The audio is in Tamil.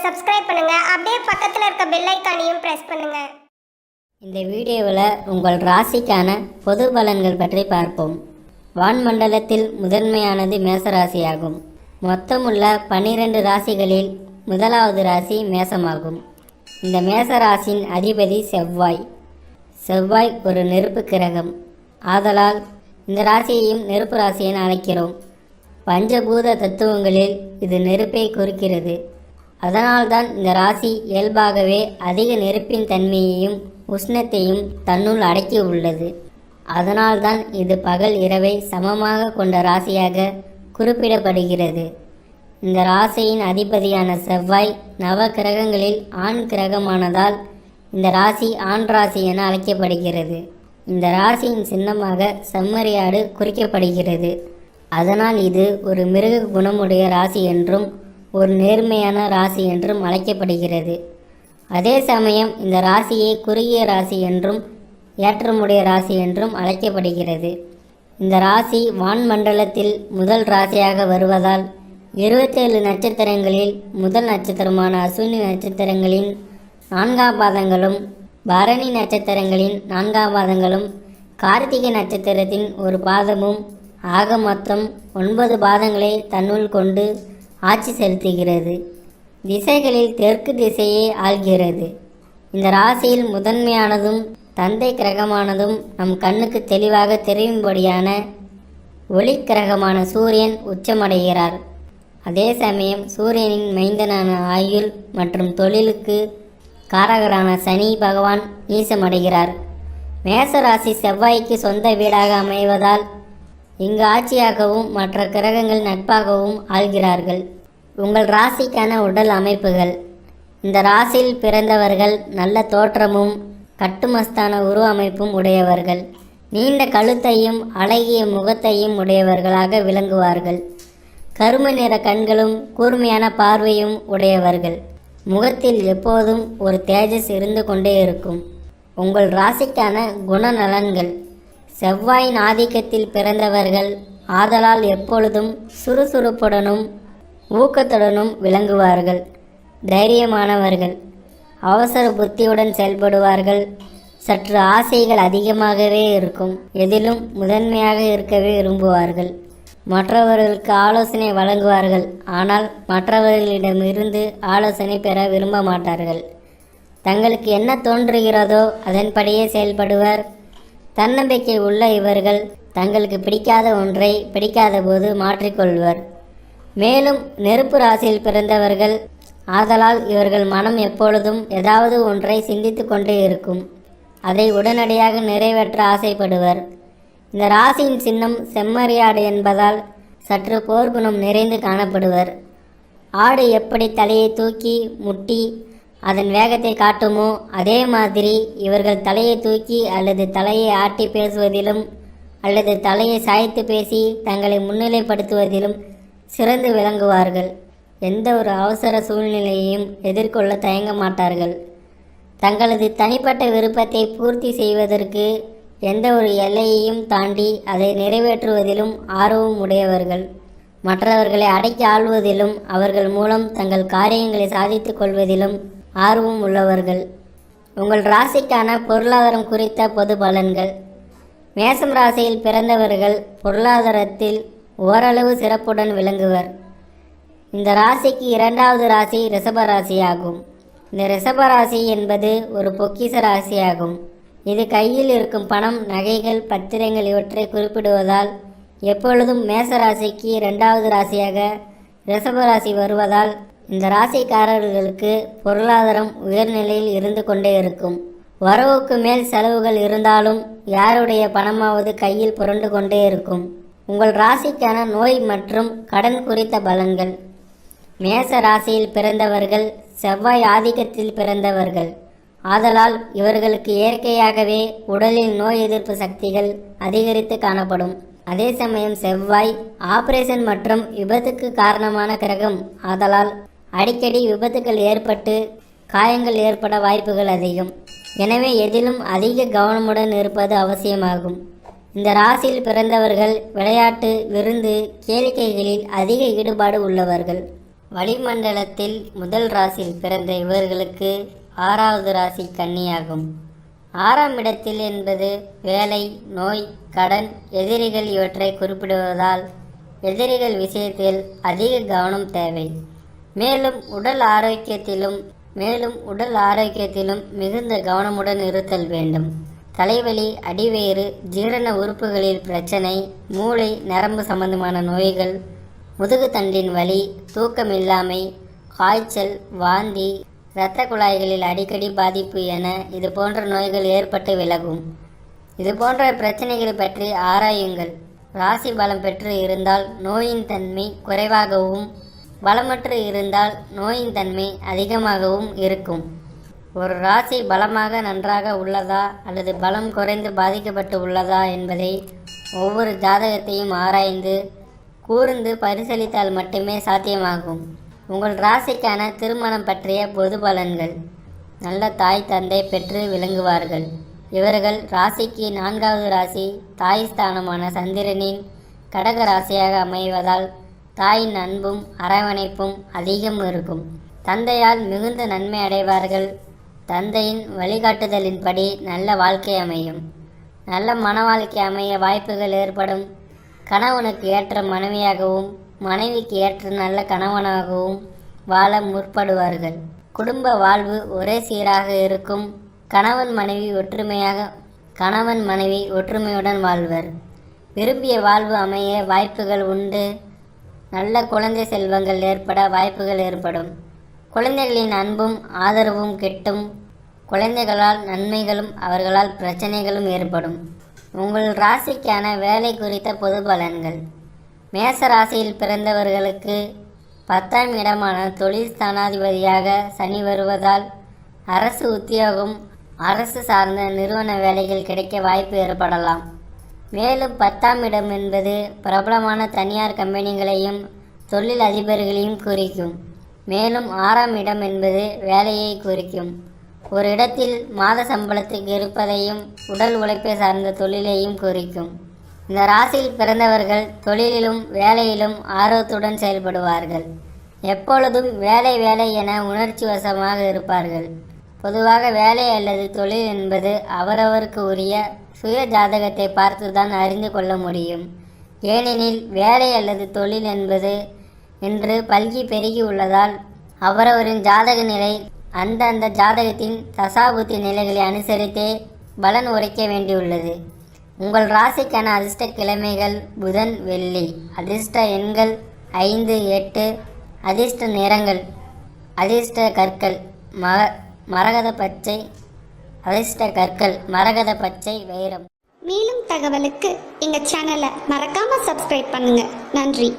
சப்ஸ்கிரைப் பண்ணுங்க. அப்படியே பக்கத்தில் இருக்க பெல் ஐகானையும் பிரஸ் பண்ணுங்க. இந்த வீடியோவில் உங்கள் ராசிக்கான பொது பலன்கள் பற்றி பார்ப்போம். வான்மண்டலத்தில் முதன்மையானது மேசராசியாகும். மொத்தமுள்ள 12 ராசிகளில் முதலாவது ராசி மேசமாகும். இந்த மேசராசியின் அதிபதி செவ்வாய். செவ்வாய் ஒரு நெருப்பு கிரகம். ஆதலால் இந்த ராசியையும் நெருப்பு ராசி என அழைக்கிறோம். பஞ்சபூத தத்துவங்களில் இது நெருப்பை குறிக்கிறது. அதனால்தான் இந்த ராசி இயல்பாகவே அதிக நெருப்பின் தன்மையையும் உஷ்ணத்தையும் தன்னுள் அடக்கி உள்ளது. அதனால்தான் இது பகல் இரவை சமமாக கொண்ட ராசியாக குறிப்பிடப்படுகிறது. இந்த ராசியின் அதிபதியான செவ்வாய் நவ கிரகங்களில் ஆண் கிரகமானதால் இந்த ராசி ஆண் ராசி என அழைக்கப்படுகிறது. இந்த ராசியின் சின்னமாக செம்மறியாடு குறிக்கப்படுகிறது. அதனால் இது ஒரு மிருக குணமுடைய ராசி என்றும் ஒரு நேர்மையான ராசி என்றும் அழைக்கப்படுகிறது. அதே சமயம் இந்த ராசியை குறுகிய ராசி என்றும் ஏற்றமுடைய ராசி என்றும் அழைக்கப்படுகிறது. இந்த ராசி வான்மண்டலத்தில் முதல் ராசியாக வருவதால் 27 நட்சத்திரங்களில் முதல் நட்சத்திரமான அஸ்வினி நட்சத்திரங்களின் 4ஆம் பாதங்களும், பரணி நட்சத்திரங்களின் 4ஆம் பாதங்களும், கார்த்திகை நட்சத்திரத்தின் ஒரு பாதமும் ஆக மொத்தம் 9 பாதங்களை தன்னுள் கொண்டு ஆட்சி செலுத்துகிறது. திசைகளில் தெற்கு திசையே ஆள்கிறது. இந்த ராசியில் முதன்மையானதும் தந்தை கிரகமானதும் நம் கண்ணுக்கு தெளிவாக தெரியும்படியான ஒளி கிரகமான சூரியன் உச்சமடைகிறார். அதே சமயம் சூரியனின் மைந்தனான ஆயுள் மற்றும் தொழிலுக்கு காரகரான சனி பகவான் நீசமடைகிறார். மேசராசி செவ்வாய்க்கு சொந்த வீடாக அமைவதால் இங்கு ஆட்சியாகவும் மற்ற கிரகங்கள் நட்பாகவும் ஆள்கிறார்கள். உங்கள் ராசிக்கான உடல் அமைப்புகள். இந்த ராசியில் பிறந்தவர்கள் நல்ல தோற்றமும் கட்டுமஸ்தான உருவ அமைப்பும் உடையவர்கள். நீண்ட கழுத்தையும் அழகிய முகத்தையும் உடையவர்களாக விளங்குவார்கள். கருமை நிற கண்களும் கூர்மையான பார்வையும் உடையவர்கள். முகத்தில் எப்போதும் ஒரு தேஜஸ் இருந்து கொண்டே இருக்கும். உங்கள் ராசிக்கான குணநலன்கள். செவ்வாயின் ஆதிக்கத்தில் பிறந்தவர்கள் ஆதலால் எப்பொழுதும் சுறுசுறுப்புடனும் ஊக்கத்துடனும் விளங்குவார்கள். தைரியமானவர்கள். அவசர புத்தியுடன் செயல்படுவார்கள். சற்று ஆசைகள் அதிகமாகவே இருக்கும். எதிலும் முதன்மையாக இருக்கவே விரும்புவார்கள். மற்றவர்களுக்கு ஆலோசனை வழங்குவார்கள். ஆனால் மற்றவர்களிடமிருந்து ஆலோசனை பெற விரும்ப மாட்டார்கள். தங்களுக்கு என்ன தோன்றுகிறதோ அதன்படியே செயல்படுவர். தன்னம்பிக்கை உள்ள இவர்கள் தங்களுக்கு பிடிக்காத ஒன்றை பிடிக்காத போது மாற்றிக்கொள்வர். மேலும் நெருப்பு ராசியில் பிறந்தவர்கள் ஆதலால் இவர்கள் மனம் எப்பொழுதும் ஏதாவது ஒன்றை சிந்தித்து கொண்டே இருக்கும். அதை உடனடியாக நிறைவேற்ற ஆசைப்படுவர். இந்த ராசியின் சின்னம் செம்மறியாடு என்பதால் சற்று போர்க்குணம் நிறைந்து காணப்படுவர். ஆடு எப்படி தலையை தூக்கி முட்டி அதன் வேகத்தை காட்டுமோ அதே மாதிரி இவர்கள் தலையை தூக்கி அல்லது தலையை ஆட்டி பேசுவதிலும் அல்லது தலையை சாய்த்து பேசி தங்களை முன்னிலைப்படுத்துவதிலும் சிறந்து விளங்குவார்கள். எந்த ஒரு அவசர சூழ்நிலையையும் எதிர்கொள்ள தயங்க மாட்டார்கள். தங்களது தனிப்பட்ட விருப்பத்தை பூர்த்தி செய்வதற்கு எந்த ஒரு எல்லையையும் தாண்டி அதை நிறைவேற்றுவதிலும் ஆர்வம் உடையவர்கள். மற்றவர்களை அடக்கி ஆள்வதிலும் அவர்கள் மூலம் தங்கள் காரியங்களை சாதித்து கொள்வதிலும் ஆர்வம் உள்ளவர்கள். உங்கள் ராசிக்கான பொருளாதாரம் குறித்த பொது பலன்கள். மேசம் ராசியில் பிறந்தவர்கள் பொருளாதாரத்தில் ஓரளவு சிறப்புடன் விளங்குவர். இந்த ராசிக்கு 2வது ராசி ரிஷப ராசியாகும். இந்த ரிஷப ராசி என்பது ஒரு பொக்கிஷ ராசியாகும். இது கையில் இருக்கும் பணம், நகைகள், பத்திரங்கள் இவற்றை குறிப்பிடுவதால் எப்பொழுதும் மேச ராசிக்கு 2வது ராசியாக ரிஷப ராசி வருவதால் இந்த ராசிக்காரர்களுக்கு பொருளாதாரம் உயர்நிலையில் இருந்து கொண்டே இருக்கும். வரவுக்கு மேல் செலவுகள் இருந்தாலும் யாருடைய பணமாவது கையில் புரண்டு கொண்டே இருக்கும். உங்கள் ராசிக்கான நோய் மற்றும் கடன் குறித்த பலன்கள். மேச ராசியில் பிறந்தவர்கள் செவ்வாய் ஆதிக்கத்தில் பிறந்தவர்கள். ஆதலால் இவர்களுக்கு இயற்கையாகவே உடலில் நோய் எதிர்ப்பு சக்திகள் அதிகரித்து காணப்படும். அதே சமயம் செவ்வாய் ஆபரேஷன் மற்றும் விபத்துக்கு காரணமான கிரகம். ஆதலால் அடிக்கடி விபத்துகள் ஏற்பட்டு காயங்கள் ஏற்பட வாய்ப்புகள் அதிகம். எனவே எதிலும் அதிக கவனமுடன் இருப்பது அவசியமாகும். இந்த ராசியில் பிறந்தவர்கள் விளையாட்டு, விருந்து, கேளிக்கைகளில் அதிக ஈடுபாடு உள்ளவர்கள். வளிமண்டலத்தில் முதல் ராசியில் பிறந்த இவர்களுக்கு 6வது ராசி கன்னியாகும். 6ஆம் இடத்தில் என்பது வேலை, நோய், கடன், எதிரிகள் இவற்றை குறிப்பிடுவதால் எதிரிகள் விஷயத்தில் அதிக கவனம் தேவை. மேலும் உடல் ஆரோக்கியத்திலும் மிகுந்த கவனமுடன் இருத்தல் வேண்டும். தலைவலி, அடிவயிறு, ஜீரண உறுப்புகளில் பிரச்சனை, மூளை, நரம்பு சம்பந்தமான நோய்கள், முதுகுத்தண்டின் வலி, தூக்கமில்லாமை, காய்ச்சல், வாந்தி, இரத்த குழாய்களில் அடிக்கடி பாதிப்பு என இது போன்ற நோய்கள் ஏற்பட்டு விலகும். இது போன்ற பிரச்சனைகள் பற்றி ஆராயுங்கள். ராசி பலம் பெற்று இருந்தால் நோயின் தன்மை குறைவாகவும், பலமற்று இருந்தால் நோயின் தன்மை அதிகமாகவும் இருக்கும். ஒரு ராசி பலமாக நன்றாக உள்ளதா அல்லது பலம் குறைந்து பாதிக்கப்பட்டு உள்ளதா என்பதை ஒவ்வொரு ஜாதகத்தையும் ஆராய்ந்து கூர்ந்து பரிசீலித்தால் மட்டுமே சாத்தியமாகும். உங்கள் ராசிக்கான திருமணம் பற்றிய பொது பலன்கள். நல்ல தாய் தந்தை பெற்று விளங்குவார்கள். இவர்கள் ராசிக்கு 4வது ராசி தாய் ஸ்தானமான சந்திரனின் கடக ராசியாக அமைவதால் தாயின் அன்பும் அரவணைப்பும் அதிகம் இருக்கும். தந்தையால் மிகுந்த நன்மை அடைவார்கள். தந்தையின் வழிகாட்டுதலின்படி நல்ல வாழ்க்கை அமையும். நல்ல மன வாழ்க்கை அமைய வாய்ப்புகள் ஏற்படும். கணவனுக்கு ஏற்ற மனைவியாகவும் மனைவிக்கு ஏற்ற நல்ல கணவனாகவும் வாழ முற்படுவார்கள். குடும்ப வாழ்வு ஒரே சீராக இருக்கும். கணவன் மனைவி ஒற்றுமையுடன் வாழ்வர். விரும்பிய வாழ்வு அமைய வாய்ப்புகள் உண்டு. நல்ல குழந்தை செல்வங்கள் ஏற்பட வாய்ப்புகள் ஏற்படும். குழந்தைகளின் அன்பும் ஆதரவும் கிட்டும். குழந்தைகளால் நன்மைகளும் அவர்களால் பிரச்சனைகளும் ஏற்படும். உங்கள் ராசிக்கான வேலை குறித்த பொது பலன்கள். மேச ராசியில் பிறந்தவர்களுக்கு 10ஆம் இடமான தொழில் ஸ்தானாதிபதியாக சனி வருவதால் அரசு உத்தியோகம், அரசு சார்ந்த நிறுவன வேலைகள் கிடைக்க வாய்ப்பு ஏற்படலாம். மேலும் 10ஆம் இடம் என்பது பிரபலமான தனியார் கம்பெனிகளையும் தொழில் அதிபர்களையும் குறிக்கும். மேலும் 6ஆம் இடம் என்பது வேலையை குறிக்கும். ஒரு இடத்தில் மாத சம்பளத்துக்கு இருப்பதையும் உடல் உழைப்பை சார்ந்த தொழிலையும் குறிக்கும். இந்த ராசியில் பிறந்தவர்கள் தொழிலிலும் வேலையிலும் ஆர்வத்துடன் செயல்படுவார்கள். எப்பொழுதும் வேலை என உணர்ச்சி வசமாக இருப்பார்கள். பொதுவாக வேலை அல்லது தொழில் என்பது அவரவருக்கு உரிய சுய ஜாதகத்தை பார்த்துதான் அறிந்து கொள்ள முடியும். ஏனெனில் வேலை அல்லது தொழில் என்பது இன்று பல்கி பெருகி உள்ளதால் அவரவரின் ஜாதக நிலை அந்த ஜாதகத்தின் தசாபுத்தி நிலைகளை அனுசரித்தே பலன் உரைக்க வேண்டியுள்ளது. உங்கள் ராசிக்கான அதிர்ஷ்ட கிழமைகள் புதன், வெள்ளி. அதிர்ஷ்ட எண்கள் 5, 8. அதிர்ஷ்ட நிறங்கள் அதிர்ஷ்ட கற்கள் மரகத பச்சை, அதிர்ஷ்ட கற்கள் மரகத பச்சை, வைரம். மேலும் தகவலுக்கு எங்கள் சேனலை மறக்காமல் சப்ஸ்கிரைப் பண்ணுங்கள். நன்றி.